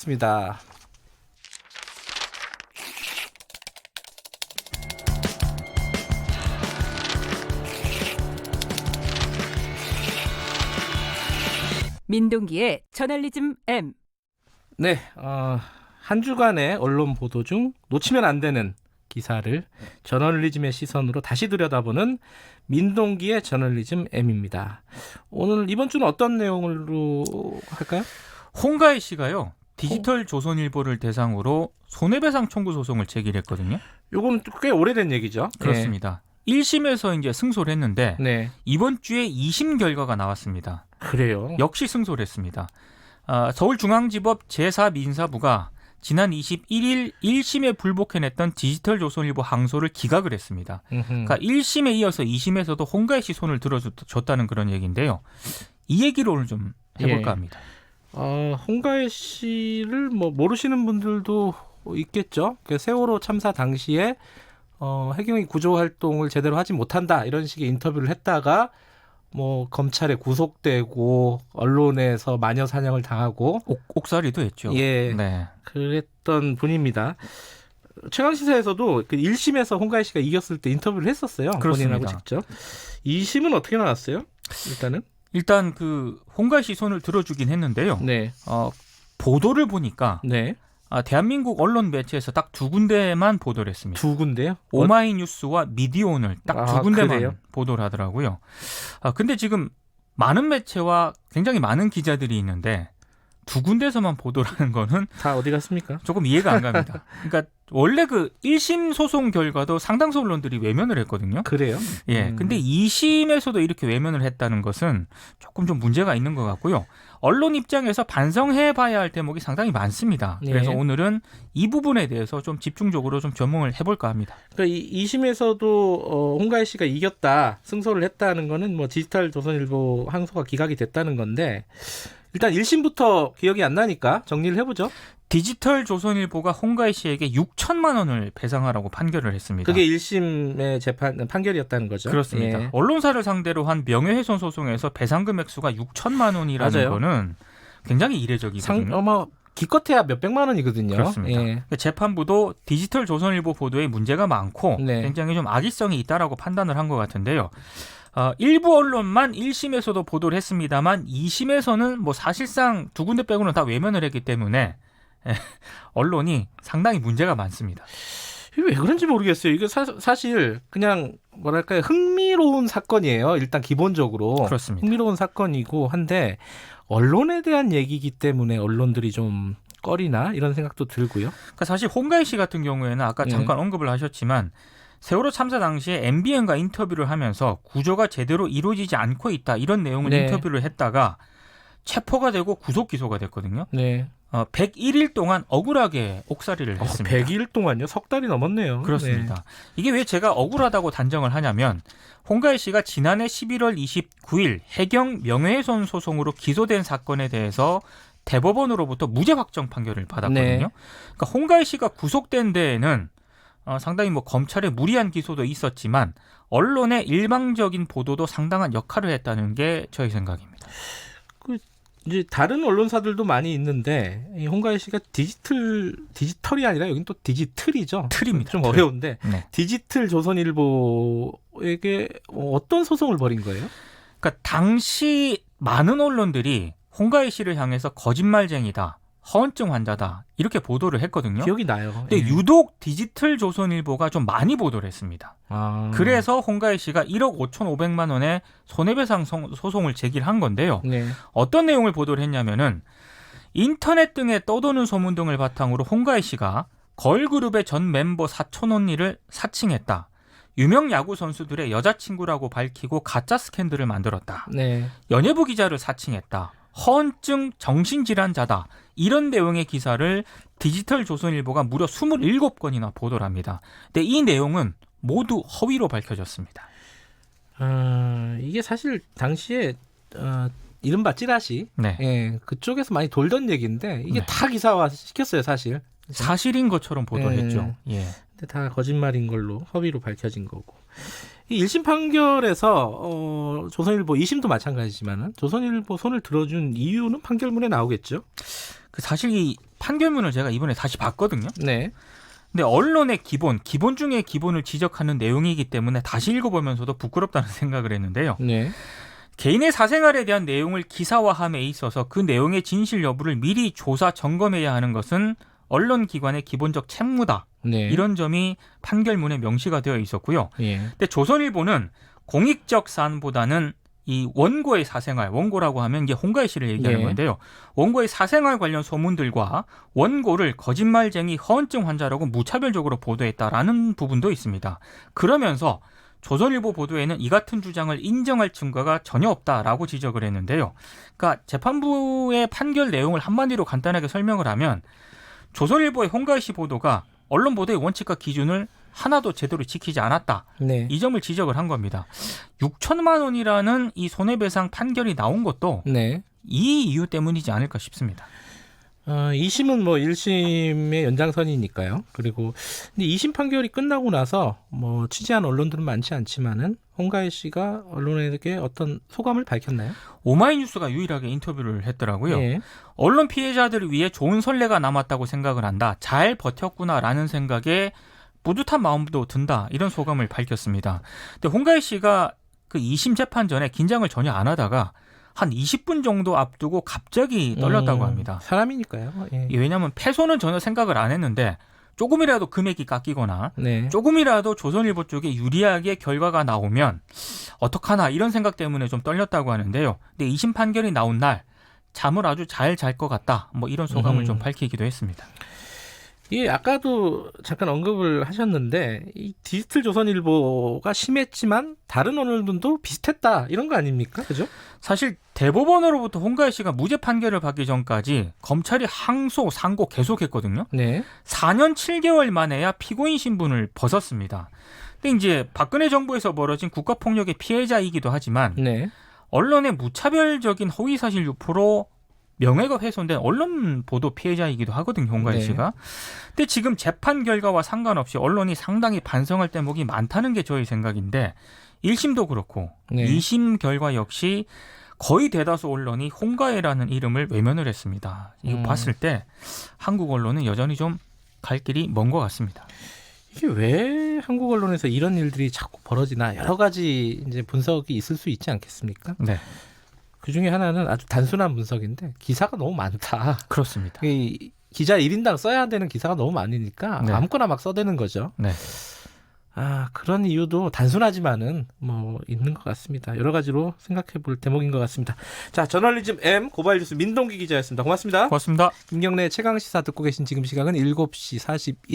습니다. 민동기의 저널리즘 M. 네, 한 주간의 언론 보도 중 놓치면 안 되는 기사를 저널리즘의 시선으로 다시 들여다보는 민동기의 저널리즘 M입니다. 오늘 이번 주는 어떤 내용으로 할까요? 홍가희 씨가요. 디지털 조선일보를 대상으로 손해배상 청구 소송을 제기했거든요. 요건 꽤 오래된 얘기죠. 그렇습니다. 1심에서 이제 승소를 했는데 네. 이번 주에 2심 결과가 나왔습니다. 그래요. 역시 승소를 했습니다. 서울중앙지법 제4민사부가 지난 21일 1심에 불복해냈던 디지털 조선일보 항소를 기각을 했습니다. 그러니까 1심에 이어서 2심에서도 홍가희 씨 손을 들어줬다는 그런 얘기인데요. 이 얘기를 오늘 좀 해볼까 합니다. 홍가희 씨를 모르시는 분들도 있겠죠. 그 세월호 참사 당시에 해경이 구조 활동을 제대로 하지 못한다 이런 식의 인터뷰를 했다가 검찰에 구속되고 언론에서 마녀 사냥을 당하고 옥살이도 했죠. 예, 네. 그랬던 분입니다. 최강시사에서도 그 1심에서 홍가희 씨가 이겼을 때 인터뷰를 했었어요. 그렇습니다. 본인하고 직접. 2심은 어떻게 나왔어요? 일단 그 홍가희 씨 손을 들어주긴 했는데요. 네. 보도를 보니까 네. 대한민국 언론 매체에서 딱 두 군데만 보도를 했습니다. 두 군데요? 오마이뉴스와 미디어오늘 딱 두 군데만 그래요? 보도를 하더라고요. 근데 지금 많은 매체와 굉장히 많은 기자들이 있는데 두 군데서만 보도를 하는 거는 다 어디 갔습니까? 조금 이해가 안 갑니다. 그러니까 원래 그 1심 소송 결과도 상당수 언론들이 외면을 했거든요. 그래요? 예. 근데 2심에서도 이렇게 외면을 했다는 것은 조금 좀 문제가 있는 것 같고요. 언론 입장에서 반성해 봐야 할 대목이 상당히 많습니다. 그래서 예. 오늘은 이 부분에 대해서 좀 집중적으로 좀 전문을 해볼까 합니다. 그러니까 2심에서도 홍가희 씨가 이겼다, 승소를 했다는 거는 디지털 조선일보 항소가 기각이 됐다는 건데 일단 1심부터 기억이 안 나니까 정리를 해보죠. 디지털 조선일보가 홍가희 씨에게 6천만 원을 배상하라고 판결을 했습니다. 그게 1심의 판결이었다는 거죠. 그렇습니다. 예. 언론사를 상대로 한 명예훼손 소송에서 배상 금액 수가 6천만 원이라는 맞아요. 거는 굉장히 이례적이거든요. 기껏해야 몇백만 원이거든요. 그렇습니다. 예. 재판부도 디지털 조선일보 보도에 문제가 많고 네. 굉장히 좀 악의성이 있다라고 판단을 한 것 같은데요. 일부 언론만 1심에서도 보도를 했습니다만 2심에서는 사실상 두 군데 빼고는 다 외면을 했기 때문에 언론이 상당히 문제가 많습니다. 이게 왜 그런지 모르겠어요. 이게 사실 그냥 뭐랄까요, 흥미로운 사건이에요. 일단 기본적으로 그렇습니다. 흥미로운 사건이고 한데 언론에 대한 얘기이기 때문에 언론들이 좀 꺼리나 이런 생각도 들고요. 그러니까 사실 홍가희 씨 같은 경우에는 아까 잠깐 언급을 하셨지만 세월호 참사 당시에 MBN과 인터뷰를 하면서 구조가 제대로 이루어지지 않고 있다 이런 내용을 네. 인터뷰를 했다가 체포가 되고 구속 기소가 됐거든요. 네. 101일 동안 억울하게 옥살이를 했습니다. 100일 동안요? 석 달이 넘었네요. 그렇습니다. 네. 이게 왜 제가 억울하다고 단정을 하냐면 홍가희 씨가 지난해 11월 29일 해경 명예훼손 소송으로 기소된 사건에 대해서 대법원으로부터 무죄 확정 판결을 받았거든요. 네. 그러니까 홍가희 씨가 구속된 데에는 상당히 검찰의 무리한 기소도 있었지만 언론의 일방적인 보도도 상당한 역할을 했다는 게 저희 생각입니다. 이제 다른 언론사들도 많이 있는데 이 홍가희 씨가 디지털이 아니라 여긴 또 디지털이죠. 틀입니다. 좀 틀. 어려운데 네. 디지털 조선일보에게 어떤 소송을 벌인 거예요? 그러니까 당시 많은 언론들이 홍가희 씨를 향해서 거짓말쟁이다, 허언증 환자다 이렇게 보도를 했거든요. 기억이 나요. 근데 예. 유독 디지털 조선일보가 좀 많이 보도를 했습니다. 그래서 홍가희 씨가 1억 5,500만 원의 손해배상 소송을 제기를 한 건데요. 네. 어떤 내용을 보도를 했냐면은 인터넷 등에 떠도는 소문 등을 바탕으로 홍가희 씨가 걸그룹의 전 멤버 사촌 언니를 사칭했다. 유명 야구 선수들의 여자친구라고 밝히고 가짜 스캔들을 만들었다. 네. 연예부 기자를 사칭했다. 허언증 정신질환자다. 이런 내용의 기사를 디지털 조선일보가 무려 27건이나 보도를 합니다. 근데 이 내용은 모두 허위로 밝혀졌습니다. 이게 사실 당시에 이른바 찌라시 네. 예, 그쪽에서 많이 돌던 얘기인데 이게 네. 다 기사화 시켰어요, 사실. 사실인 것처럼 보도를 네. 했죠. 예. 근데 다 거짓말인 걸로 허위로 밝혀진 거고. 이 1심 판결에서 조선일보 2심도 마찬가지지만은 조선일보 손을 들어준 이유는 판결문에 나오겠죠. 사실 이 판결문을 제가 이번에 다시 봤거든요. 네. 근데 언론의 기본 중에 기본을 지적하는 내용이기 때문에 다시 읽어보면서도 부끄럽다는 생각을 했는데요. 네. 개인의 사생활에 대한 내용을 기사화함에 있어서 그 내용의 진실 여부를 미리 조사 점검해야 하는 것은 언론기관의 기본적 책무다. 네. 이런 점이 판결문에 명시가 되어 있었고요. 예. 근데 조선일보는 공익적 사안보다는 이 원고의 사생활, 원고라고 하면 이게 홍가희 씨를 얘기하는 네. 건데요. 원고의 사생활 관련 소문들과 원고를 거짓말쟁이 허언증 환자라고 무차별적으로 보도했다라는 부분도 있습니다. 그러면서 조선일보 보도에는 이 같은 주장을 인정할 증거가 전혀 없다라고 지적을 했는데요. 그러니까 재판부의 판결 내용을 한마디로 간단하게 설명을 하면 조선일보의 홍가희 씨 보도가 언론 보도의 원칙과 기준을 하나도 제대로 지키지 않았다. 네. 이 점을 지적을 한 겁니다. 6천만 원이라는 이 손해배상 판결이 나온 것도 네. 이 이유 때문이지 않을까 싶습니다. 2심은 뭐 1심의 연장선이니까요. 그리고 근데 2심 판결이 끝나고 나서 뭐 취재한 언론들은 많지 않지만은 홍가희 씨가 언론에게 어떤 소감을 밝혔나요? 오마이뉴스가 유일하게 인터뷰를 했더라고요. 예. 언론 피해자들을 위해 좋은 선례가 남았다고 생각을 한다. 잘 버텼구나라는 생각에 뿌듯한 마음도 든다. 이런 소감을 밝혔습니다. 근데 홍가희 씨가 그 2심 재판 전에 긴장을 전혀 안 하다가 한 20분 정도 앞두고 갑자기 떨렸다고 합니다. 사람이니까요. 예. 왜냐하면 패소는 전혀 생각을 안 했는데 조금이라도 금액이 깎이거나 네. 조금이라도 조선일보 쪽에 유리하게 결과가 나오면 어떡하나 이런 생각 때문에 좀 떨렸다고 하는데요. 근데 2심 판결이 나온 날 잠을 아주 잘 잘 것 같다. 뭐 이런 소감을 좀 밝히기도 했습니다. 예, 아까도 잠깐 언급을 하셨는데 이 디지털 조선일보가 심했지만 다른 언론들도 비슷했다 이런 거 아닙니까? 그죠? 사실 대법원으로부터 홍가희 씨가 무죄 판결을 받기 전까지 검찰이 항소, 상고 계속했거든요. 네. 4년 7개월 만에야 피고인 신분을 벗었습니다. 근데 이제 박근혜 정부에서 벌어진 국가폭력의 피해자이기도 하지만 네. 언론의 무차별적인 허위사실 유포로 명예가 훼손된 언론 보도 피해자이기도 하거든요, 홍가희 네. 씨가. 근데 지금 재판 결과와 상관없이 언론이 상당히 반성할 대목이 많다는 게 저의 생각인데 1심도 그렇고 네. 2심 결과 역시 거의 대다수 언론이 홍가희라는 이름을 외면을 했습니다. 이거 봤을 때 한국 언론은 여전히 좀 갈 길이 먼 것 같습니다. 이게 왜 한국 언론에서 이런 일들이 자꾸 벌어지나 여러 가지 이제 분석이 있을 수 있지 않겠습니까? 네, 그 중에 하나는 아주 단순한 분석인데 기사가 너무 많다. 그렇습니다. 이 기자 1인당 써야 되는 기사가 너무 많으니까 네. 아무거나 막 써대는 거죠. 네. 그런 이유도 단순하지만은 뭐 있는 것 같습니다. 여러 가지로 생각해 볼 대목인 것 같습니다. 자, 저널리즘 M 고발뉴스 민동기 기자였습니다. 고맙습니다. 고맙습니다. 김경래 최강 시사 듣고 계신 지금 시각은 7시 41분.